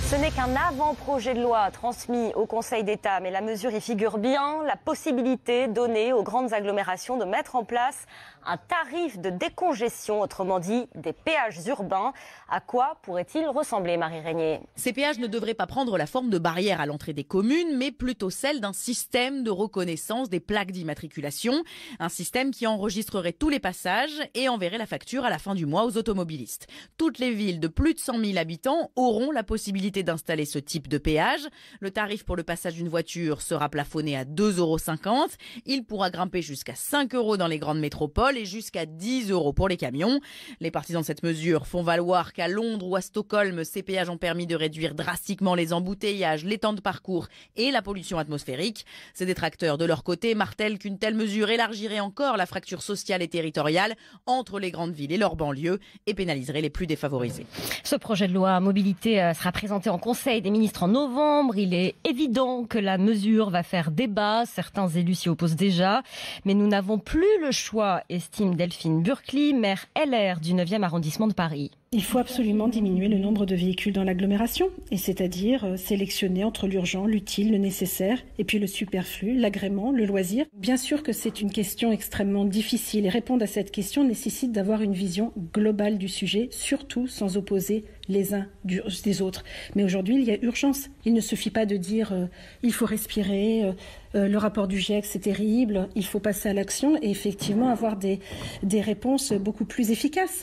Ce n'est qu'un avant-projet de loi transmis au Conseil d'État, mais la mesure y figure bien, la possibilité donnée aux grandes agglomérations de mettre en place un tarif de décongestion, autrement dit des péages urbains. À quoi pourrait-il ressembler, Marie Régnier? Ces péages ne devraient pas prendre la forme de barrières à l'entrée des communes, mais plutôt celle d'un système de reconnaissance des plaques d'immatriculation. Un système qui enregistrerait tous les passages et enverrait la facture à la fin du mois aux automobilistes. Toutes les villes de plus de 100 000 habitants auront la possibilité d'installer ce type de péage. Le tarif pour le passage d'une voiture sera plafonné à 2,50 €. Il pourra grimper jusqu'à 5 € dans les grandes métropoles et jusqu'à 10 € pour les camions. Les partisans de cette mesure font valoir qu'à Londres ou à Stockholm, ces péages ont permis de réduire drastiquement les embouteillages, les temps de parcours et la pollution atmosphérique. Ces détracteurs, de leur côté, martèlent qu'une telle mesure élargirait encore la fracture sociale et territoriale entre les grandes villes et leurs banlieues et pénaliserait les plus défavorisés. Ce projet de loi mobilité sera présenté en Conseil des ministres en novembre. Il est évident que la mesure va faire débat. Certains élus s'y opposent déjà. Mais nous n'avons plus le choix, estime Delphine Burkli, maire LR du 9e arrondissement de Paris. Il faut absolument diminuer le nombre de véhicules dans l'agglomération, et c'est-à-dire sélectionner entre l'urgent, l'utile, le nécessaire, et puis le superflu, l'agrément, le loisir. Bien sûr que c'est une question extrêmement difficile, et répondre à cette question nécessite d'avoir une vision globale du sujet, surtout sans opposer les uns des autres. Mais aujourd'hui, il y a urgence. Il ne suffit pas de dire il faut respirer, le rapport du GIEC c'est terrible, il faut passer à l'action et effectivement avoir des réponses beaucoup plus efficaces.